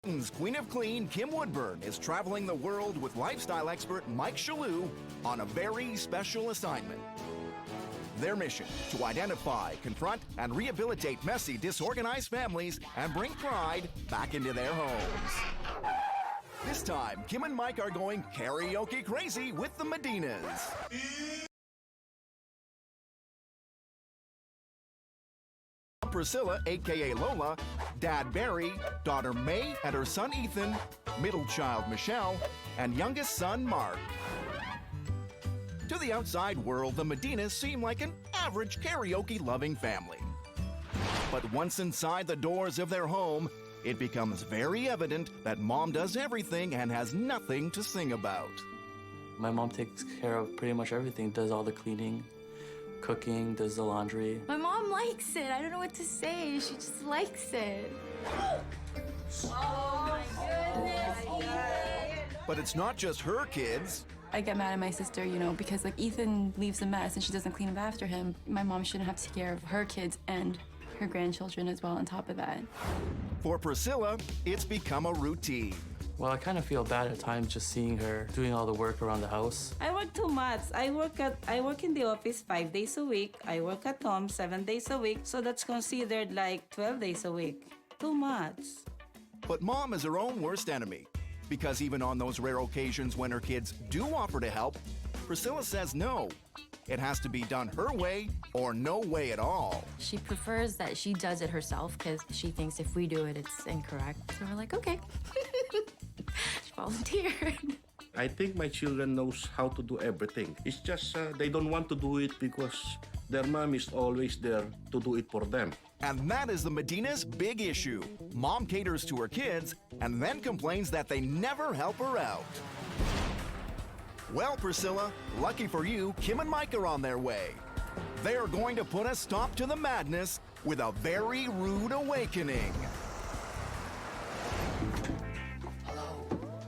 Queen of Clean, Kim Woodburn, is traveling the world with lifestyle expert Mike Shalou on a very special assignment. Their mission, to identify, confront, and rehabilitate messy, disorganized families and bring pride back into their homes. This time, Kim and Mike are going karaoke crazy with the Medinas. Priscilla, aka Lola, Dad Barry, daughter May and her son Ethan, middle child Michelle, and youngest son Mark. To the outside world, the Medinas seem like an average karaoke-loving family. But once inside the doors of their home, it becomes very evident that Mom does everything and has nothing to sing about. My mom takes care of pretty much everything, does all the cleaning, cooking, does the laundry. My mom likes it. I don't know what to say. She just likes it. Oh my goodness. But it's not just her kids. I get mad at my sister, you know, because like Ethan leaves a mess and she doesn't clean up after him. My mom shouldn't have to take care of her kids and her grandchildren as well on top of that. For Priscilla, it's become a routine. Well, I kind of feel bad at times just seeing her doing all the work around the house. I work too much. I work in the office 5 days a week. I work at home 7 days a week. So that's considered like 12 days a week. Too much. But Mom is her own worst enemy. Because even on those rare occasions when her kids do offer to help, Priscilla says no. It has to be done her way or no way at all. She prefers that she does it herself because she thinks if we do it, it's incorrect. So we're like, okay. She volunteered. I think my children knows how to do everything. It's just they don't want to do it because their mom is always there to do it for them. And that is the Medina's big issue. Mom caters to her kids and then complains that they never help her out. Well, Priscilla, lucky for you, Kim and Mike are on their way. They are going to put a stop to the madness with a very rude awakening.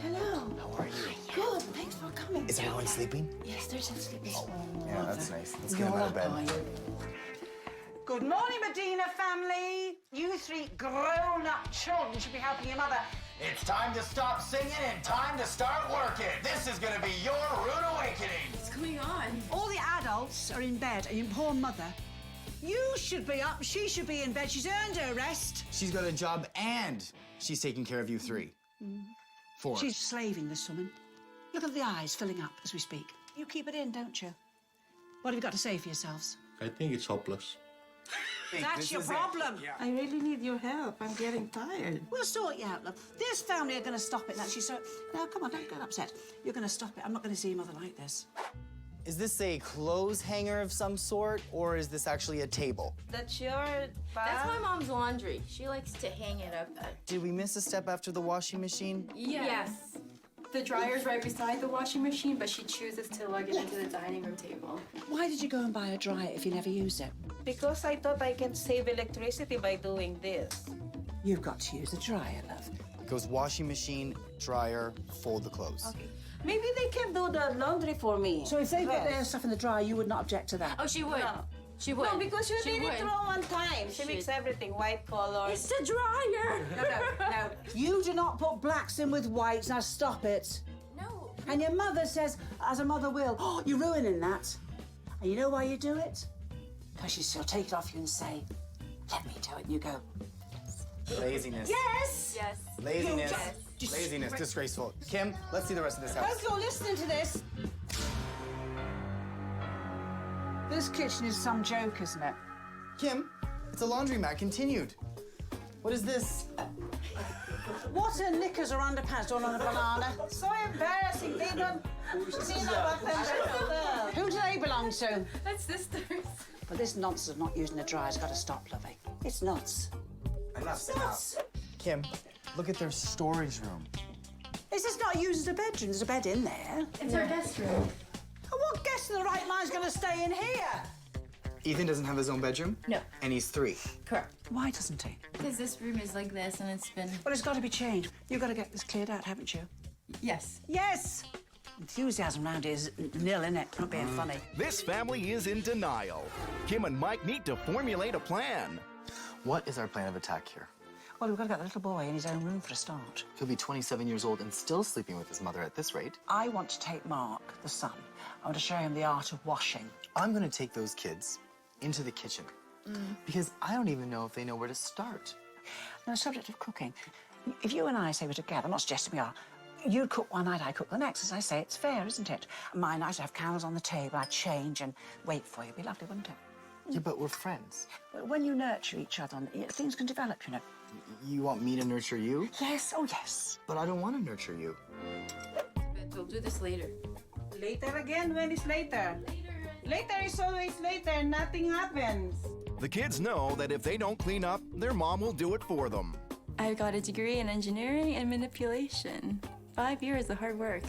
Hello. How are you? Good, thanks for coming. Is everyone sleeping? Yes, they're just sleeping. Yeah, that's nice. Let's get them out of bed. Good morning, Medina family. You three grown-up children should be helping your mother. It's time to stop singing and time to start working. This is gonna be your rude awakening. What's going on? All the adults are in bed, and your poor mother. You should be up, she should be in bed. She's earned her rest. She's got a job and she's taking care of you three. 4. She's slaving, this woman. Look at the eyes filling up as we speak. You keep it in, don't you? What have you got to say for yourselves? I think it's hopeless. That's your problem. I really need your help. I'm getting tired. We'll sort you out, love. This family are going to stop it. Actually, so now come on, don't get upset. You're going to stop it. I'm not going to see your mother like this. Is this a clothes hanger of some sort, or is this actually a table? That's your That's my mom's laundry. She likes to hang it up. Did we miss a step after the washing machine? Yes. The dryer's right beside the washing machine, but she chooses to lug it into the dining room table. Why did you go and buy a dryer if you never use it? Because I thought I can save electricity by doing this. You've got to use a dryer, love. It goes washing machine, dryer, fold the clothes. Okay. Maybe they can do the laundry for me. So if they put their Yes. stuff in the dryer, you would not object to that? Oh, she would. No. She would. No, because you She did would. it wrong one time. She makes everything white color. It's the dryer. No. You do not put blacks in with whites. Now stop it. No. And your mother says, as a mother will, oh, you're ruining that. And you know why you do it? Because she'll take it off you and say, let me do it. And you go, Laziness. yes! Yes. Laziness. Yes. Laziness. Disgraceful. Kim, let's see the rest of this house. Hope you're listening to this. This kitchen is some joke, isn't it? Kim, it's a laundromat. Continued. What is this? What are knickers or underpants on a banana? So embarrassing. They don't see what them. Who do they belong to? That's sisters. But this nonsense of not using the dryer's got to stop, lovey. It's nuts. Enough. Kim, look at their storage room. Is this not used as a bedroom? There's a bed in there. It's our guest room. And what guest in the right mind's going to stay in here? Ethan doesn't have his own bedroom? No. And he's 3. Correct. Why doesn't he? Because this room is like this and it's been... Well, it's got to be changed. You've got to get this cleared out, haven't you? Yes. Yes! Enthusiasm around here is nil, innit? Not being funny. This family is in denial. Kim and Mike need to formulate a plan. What is our plan of attack here? Well, we've got to get the little boy in his own room for a start. He'll be 27 years old and still sleeping with his mother at this rate. I want to take Mark, the son. I want to show him the art of washing. I'm going to take those kids into the kitchen because I don't even know if they know where to start. Now, the subject of cooking. If you and I say we're together, I'm not suggesting we are, you'd cook one night, I cook the next. As I say, it's fair, isn't it? My night, I'd have candles on the table, I'd change and wait for you. It'd be lovely, wouldn't it? Yeah, but we're friends. But when you nurture each other, things can develop, you know. You want me to nurture you? Yes, oh yes. But I don't want to nurture you. We'll do this later. Later again? When is later? Later is always later. Nothing happens. The kids know that if they don't clean up, their mom will do it for them. I got a degree in engineering and manipulation. 5 years of hard work.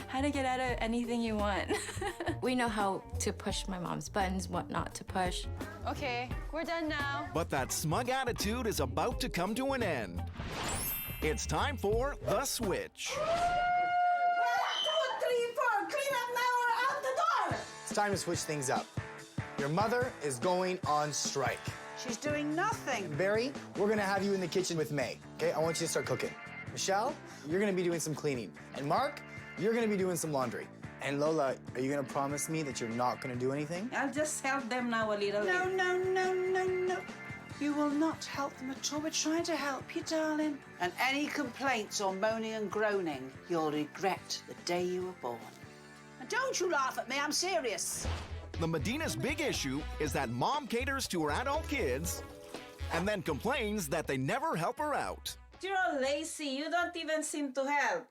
How to get out of anything you want. We know how to push my mom's buttons, what not to push. Okay, we're done now. But that smug attitude is about to come to an end. It's time for The Switch. 1, 2, 3, 4. Clean up now or out the door. It's time to switch things up. Your mother is going on strike. She's doing nothing. Barry, we're going to have you in the kitchen with May, okay? I want you to start cooking. Michelle, you're going to be doing some cleaning. And Mark, you're going to be doing some laundry. And Lola, are you going to promise me that you're not going to do anything? I'll just help them now a little No, bit. no, no, no, no. You will not help them at all. We're trying to help you, darling. And any complaints or moaning and groaning, you'll regret the day you were born. And don't you laugh at me, I'm serious. The Medina's big issue is that mom caters to her adult kids and then complains that they never help her out. You're all lazy. You don't even seem to help.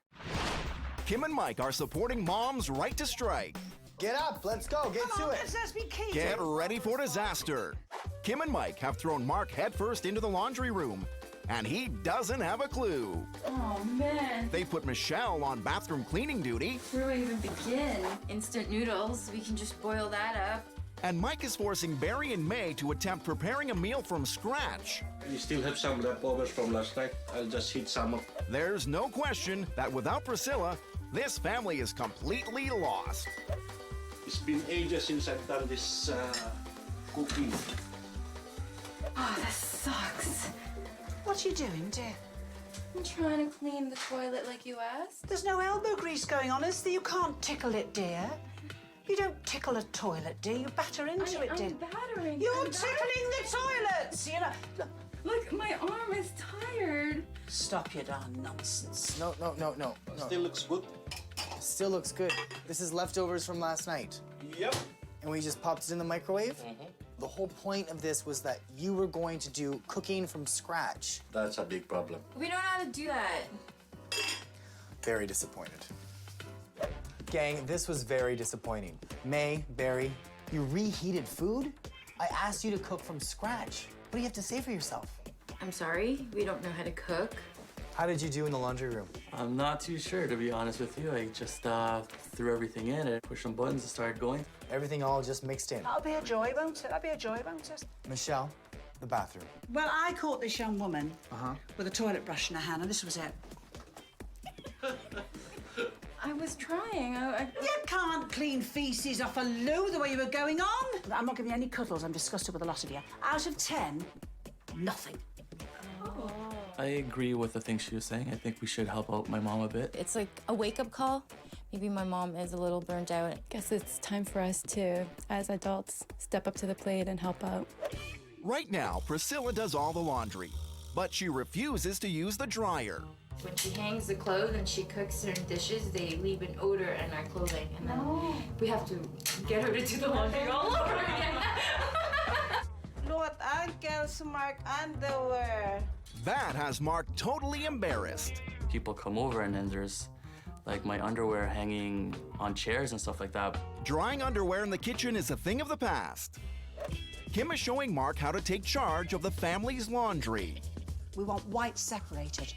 Kim and Mike are supporting mom's right to strike. Get up, let's go, get Come to on, it. let's be key. Get ready for disaster. Kim and Mike have thrown Mark headfirst into the laundry room, and he doesn't have a clue. Oh, man. They put Michelle on bathroom cleaning duty, Where do I even begin? Instant noodles, we can just boil that up. and Mike is forcing Barry and May to attempt preparing a meal from scratch. You still have some leftovers from last night. I'll just heat some up. There's no question that without Priscilla, this family is completely lost. It's been ages since I've done this cooking. Oh, this sucks. What are you doing, dear? I'm trying to clean the toilet like you asked. There's no elbow grease going on, is there? You can't tickle it, dear. You don't tickle a toilet, dear. You batter into it, dear. I'm battering. You're I'm tickling the toilets, you know. Look, my arm is tired. Stop your darn nonsense. No. Still looks good. Still looks good. This is leftovers from last night. Yep. And we just popped it in the microwave? The whole point of this was that you were going to do cooking from scratch. That's a big problem. We don't know how to do that. Very disappointed. Gang, this was very disappointing. May, Barry, you reheated food? I asked you to cook from scratch. What do you have to say for yourself? I'm sorry, we don't know how to cook. How did you do in the laundry room? I'm not too sure, to be honest with you. I just threw everything in and pushed some buttons and started going. Everything all just mixed in. That'll be a joy, won't it? That'll be a joy, won't it? Michelle, the bathroom. Well, I caught this young woman with a toilet brush in her hand, and this was it. I was trying. You can't clean feces off a loo the way you were going on. I'm not giving you any cuddles. I'm disgusted with a lot of you. Out of 10, nothing. I agree with the things she was saying. I think we should help out my mom a bit. It's like a wake-up call. Maybe my mom is a little burnt out. Guess it's time for us to, as adults, step up to the plate and help out. Right now, Priscilla does all the laundry, but she refuses to use the dryer. When she hangs the clothes and she cooks certain dishes, they leave an odor in our clothing. And then we have to get her to do the laundry all over again. Look at Uncle's Mark underwear. That has Mark totally embarrassed. People come over and then there's like my underwear hanging on chairs and stuff like that. Drying underwear in the kitchen is a thing of the past. Kim is showing Mark how to take charge of the family's laundry. We want whites separated.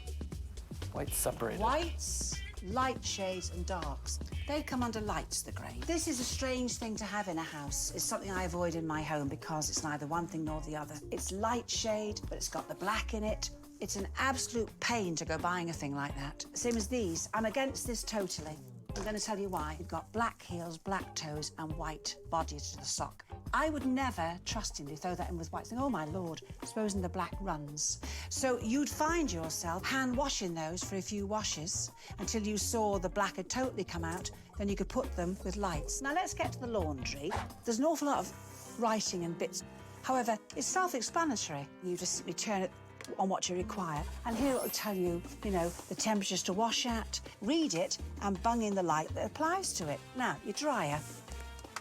White separated. Whites, light shades, and darks. They come under lights, the grey. This is a strange thing to have in a house. It's something I avoid in my home because it's neither one thing nor the other. It's light shade, but it's got the black in it. It's an absolute pain to go buying a thing like that. Same as these. I'm against this totally. I'm going to tell you why. You've got black heels, black toes, and white body to the sock. I would never trustingly throw that in with white, saying, oh my lord, supposing the black runs. So you'd find yourself hand washing those for a few washes until you saw the black had totally come out, then you could put them with lights. Now let's get to the laundry. There's an awful lot of writing and bits. However, it's self-explanatory. You just simply turn it on what you require, and here it will tell you, the temperatures to wash at, read it, and bung in the light that applies to it. Now, your dryer.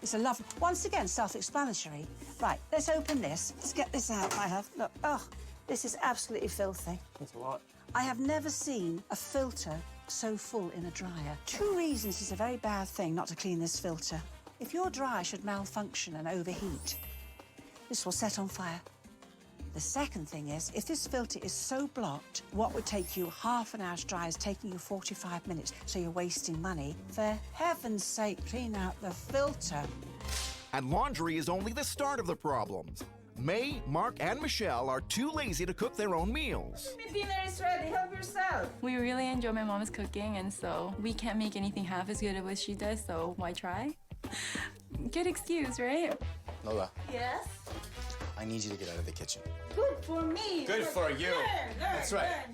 It's a lovely, once again, self-explanatory. Right, let's open this. Let's get this out, I have. Look, oh, this is absolutely filthy. That's a lot. I have never seen a filter so full in a dryer. 2 reasons it's a very bad thing not to clean this filter. If your dryer should malfunction and overheat, this will set on fire. The second thing is, if this filter is so blocked, what would take you half an hour's dry is taking you 45 minutes, so you're wasting money. For heaven's sake, clean out the filter. And laundry is only the start of the problems. May, Mark, and Michelle are too lazy to cook their own meals. Dinner is ready, help yourself. We really enjoy my mom's cooking, and so we can't make anything half as good as what she does, so why try? Good excuse, right? Lola, Yes? I need you to get out of the kitchen. Good for me. Good for you. That's right.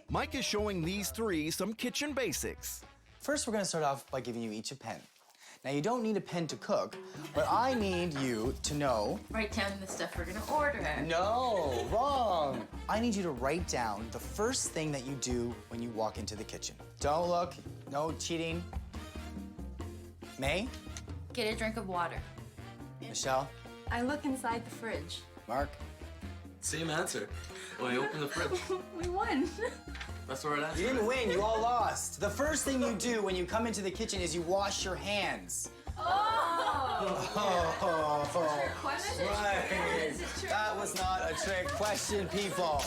Mike is showing these 3 some kitchen basics. First, we're gonna start off by giving you each a pen. Now, you don't need a pen to cook, but I need you to know... Write down the stuff we're gonna order. No, wrong. I need you to write down the first thing that you do when you walk into the kitchen. Don't look, no cheating. May? Get a drink of water. Michelle? I look inside the fridge. Mark? Same answer. When you open the fridge. We won. That's where it You answers. didn't win, you all lost. The first thing you do when you come into the kitchen is you wash your hands. Question? Right. That was not a trick question, people.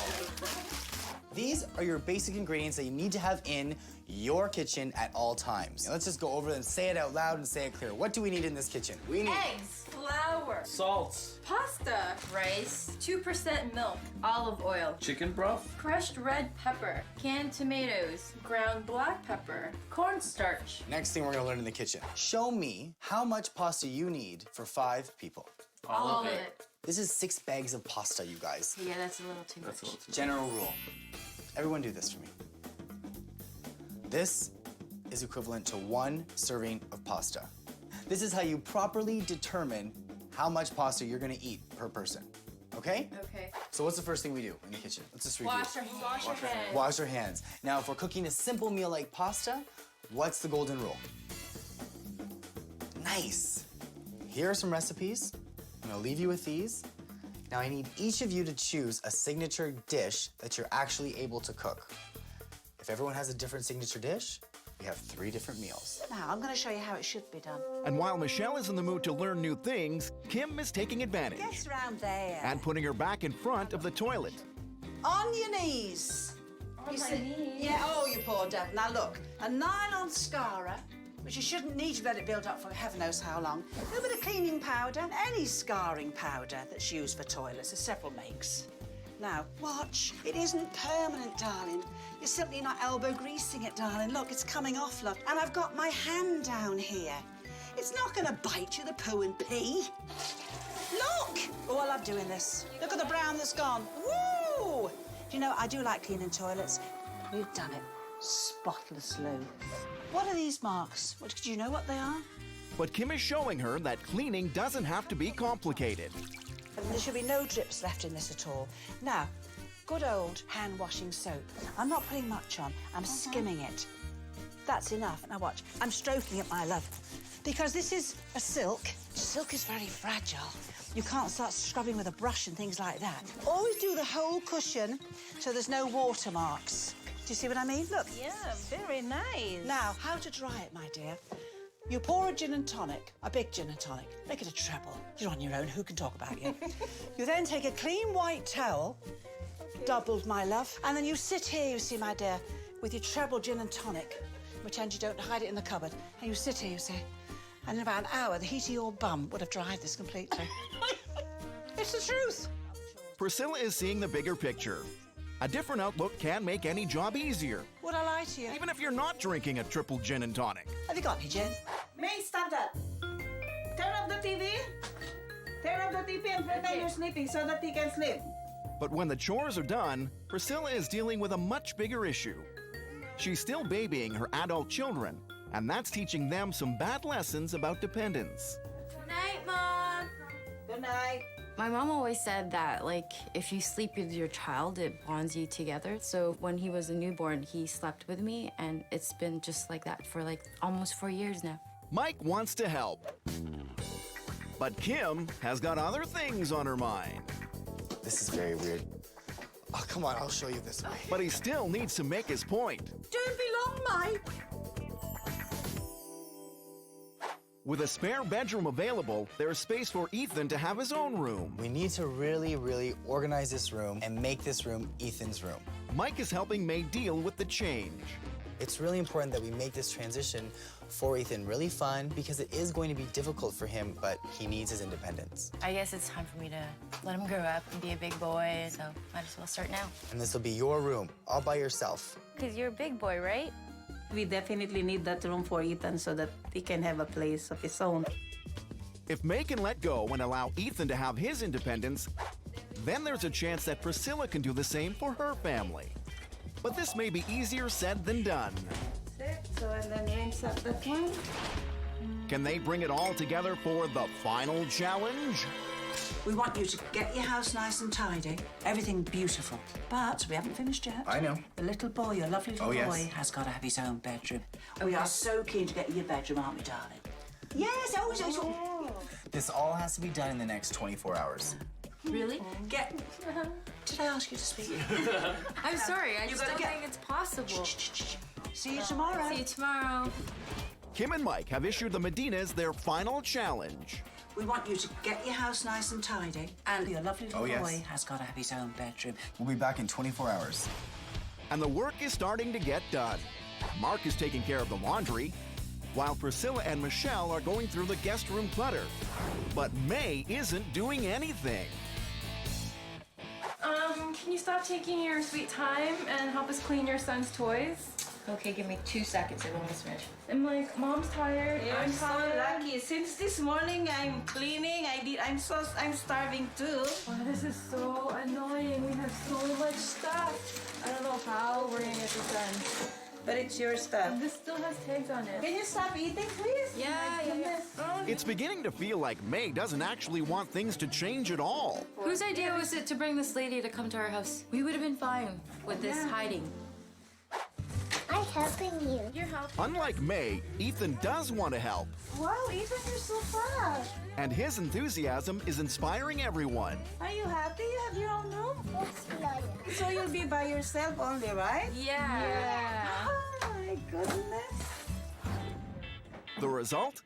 These are your basic ingredients that you need to have in your kitchen at all times. Now, let's just go over them and say it out loud and say it clear. What do we need in this kitchen? We need Eggs, flour, Salts. Pasta, rice, 2% milk, olive oil, Chicken broth. crushed red pepper, canned tomatoes, ground black pepper, cornstarch. Next thing we're gonna learn in the kitchen. Show me how much pasta you need for 5 people. All of it. This is 6 bags of pasta, you guys. Yeah, that's a little too much. That's a little too General rule. Everyone do this for me. This is equivalent to 1 serving of pasta. This is how you properly determine how much pasta you're gonna eat per person. Okay? Okay. So what's the first thing we do in the kitchen? Let's just review. Wash your hands. Wash our hands. Now, if we're cooking a simple meal like pasta, what's the golden rule? Nice. Here are some recipes. I'm gonna leave you with these. Now, I need each of you to choose a signature dish that you're actually able to cook. If everyone has a different signature dish, we have 3 different meals. Now, I'm going to show you how it should be done. And while Michelle is in the mood to learn new things, Kim is taking advantage Guess round there. and putting her back in front of the toilet. On your knees. On my knees? Yeah, oh, you poor devil. Now, look, a nylon scarer, which you shouldn't need to let it build up for heaven knows how long. A little bit of cleaning powder, and any scarring powder that's used for toilets. There's several makes. Now, watch. It isn't permanent, darling. You're simply not elbow greasing it, darling. Look, it's coming off, look. And I've got my hand down here. It's not going to bite you, the poo and pee. Look! Oh, I love doing this. Look at the brown that's gone. Woo! Do you know, I do like cleaning toilets. We've done it spotlessly. What are these marks? Do you know what they are? But Kim is showing her that cleaning doesn't have to be complicated. And there should be no drips left in this at all. Now, good old hand-washing soap. I'm not putting much on. I'm skimming it. That's enough. Now watch. I'm stroking it, my love. Because this is a silk. Silk is very fragile. You can't start scrubbing with a brush and things like that. Always do the whole cushion so there's no watermarks. Do you see what I mean? Look. Yeah, very nice. Now, how to dry it, my dear. You pour a gin and tonic, a big gin and tonic. Make it a treble. You're on your own. Who can talk about you? You then take a clean white towel, doubled, my love, and then you sit here, you see, my dear, with your treble gin and tonic. Pretend you don't hide it in the cupboard. And you sit here, you see, and in about an hour, the heat of your bum would have dried this completely. It's the truth. Priscilla is seeing the bigger picture. A different outlook can make any job easier, Would I lie to you? even if you're not drinking a triple gin and tonic. Have you got any gin? May, stop that. Turn off the TV. Turn off the TV and pretend you're sleeping so that he can sleep. But when the chores are done, Priscilla is dealing with a much bigger issue. She's still babying her adult children, and that's teaching them some bad lessons about dependence. Good night, Mom. Good night. My mom always said that, like, if you sleep with your child, it bonds you together. So when he was a newborn, he slept with me, and it's been just like that for, like, almost 4 years now. Mike wants to help. But Kim has got other things on her mind. This is very weird. Oh, come on, I'll show you this way. But he still needs to make his point. Don't be long, Mike. With a spare bedroom available, there's space for Ethan to have his own room. We need to really, really organize this room and make this room Ethan's room. Mike is helping May deal with the change. It's really important that we make this transition for Ethan really fun because it is going to be difficult for him, but he needs his independence. I guess it's time for me to let him grow up and be a big boy, so might as well start now. And this will be your room, all by yourself. Because you're a big boy, right? We definitely need that room for Ethan so that he can have a place of his own. If May can let go and allow Ethan to have his independence, then there's a chance that Priscilla can do the same for her family. But this may be easier said than done. So, and then rinse up that one. Can they bring it all together for the final challenge? We want you to get your house nice and tidy, everything beautiful. But we haven't finished yet. I know. The little boy, your lovely little yes. boy, has got to have his own bedroom. And we are so keen to get you your bedroom, aren't we, darling? Yes, always. This all has to be done in the next 24 hours. Really? Did I ask you to speak? I'm sorry. I just gotta don't get- think it's possible. See you tomorrow. See you tomorrow. Kim and Mike have issued the Medinas their final challenge. We want you to get your house nice and tidy, and your lovely little yes. boy has got to have his own bedroom. We'll be back in 24 hours. And the work is starting to get done. Mark is taking care of the laundry, while Priscilla and Michelle are going through the guest room clutter. But May isn't doing anything. Can you stop taking your sweet time and help us clean your son's toys? Okay, give me 2 seconds. I will miss Mitch. I'm like, Mom's tired. You're I'm so tired. lucky. Since this morning I'm cleaning. I'm starving too. Oh, this is so annoying. We have so much stuff. I don't know how we're gonna get this done. But it's your stuff. This still has tags on it. Can you stop eating, please? Yeah. It's beginning to feel like May doesn't actually want things to change at all. Whose idea was it to bring this lady to come to our house? We would have been fine with this hiding. I'm helping you. You're helping. Unlike May, Ethan does want to help, Wow, Ethan, you're so fast. and his enthusiasm is inspiring everyone. Are you happy you have your own room? Yes, Lawyer. So you'll be by yourself only, right? Yeah. Oh my goodness. The result?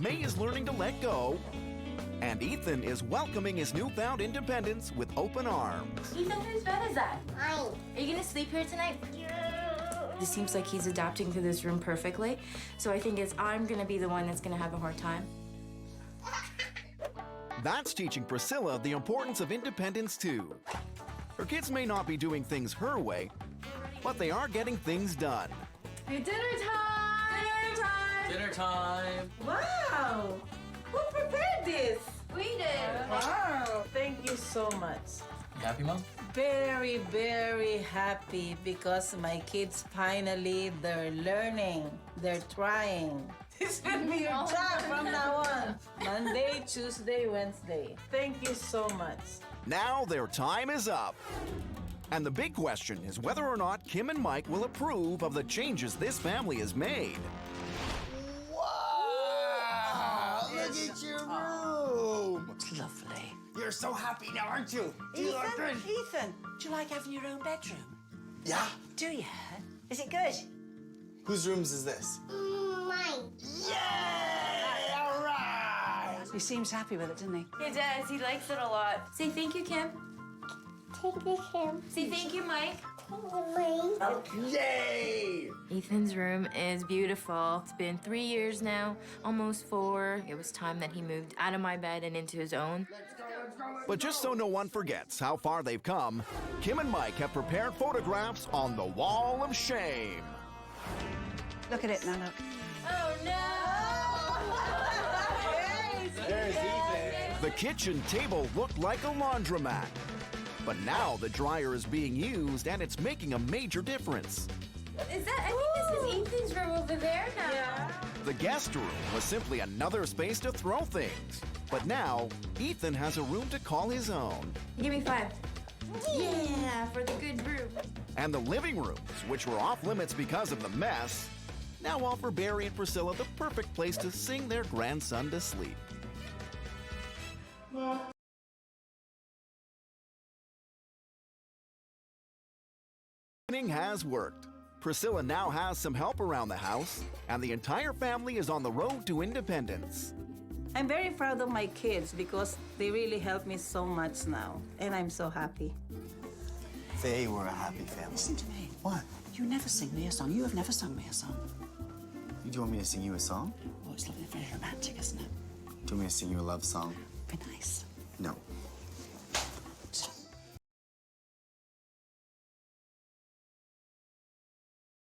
May is learning to let go, and Ethan is welcoming his newfound independence with open arms. Ethan, whose bed is that? Mine. Are you gonna sleep here tonight? It seems like he's adapting to this room perfectly. So I think I'm gonna be the one that's gonna have a hard time. That's teaching Priscilla the importance of independence too. Her kids may not be doing things her way, but they are getting things done. Hey, dinner time! Dinner time! Dinner time. Wow. Who prepared this? We did. Wow. Thank you so much. You happy, Mom? Very, very happy because my kids finally, they're learning, they're trying. This will be your job from now on. Monday, Tuesday, Wednesday. Thank you so much. Now their time is up. And the big question is whether or not Kim and Mike will approve of the changes this family has made. Wow! Look at your room! It's lovely. You're so happy now, aren't you? Do you look good? Ethan, do you like having your own bedroom? Yeah. Do you? Is it good? Whose rooms is this? Mine. Yay! All right! He seems happy with it, doesn't he? He does. He likes it a lot. Say thank you, Kim. Take this him. Say thank you, Mike. Yay! Ethan's room is beautiful. It's been 3 years now, almost 4. It was time that he moved out of my bed and into his own. But just so no one forgets how far they've come, Kim and Mike have prepared photographs on the wall of shame. Look at it now, look. Oh no! There's Ethan. The kitchen table looked like a laundromat. But now the dryer is being used and it's making a major difference. Is that, I think this is Ethan's room over there now. Yeah. The guest room was simply another space to throw things. But now, Ethan has a room to call his own. Give me 5. Yeah, for the good room. And the living rooms, which were off limits because of the mess, now offer Barry and Priscilla the perfect place to sing their grandson to sleep. Cleaning has worked. Priscilla now has some help around the house, and the entire family is on the road to independence. I'm very proud of my kids because they really help me so much now, and I'm so happy. They were a happy family. Listen to me. What? You never sing me a song. You have never sung me a song. Do you want me to sing you a song? Oh, it's lovely, very romantic, isn't it? Do you want me to sing you a love song? Be nice. No.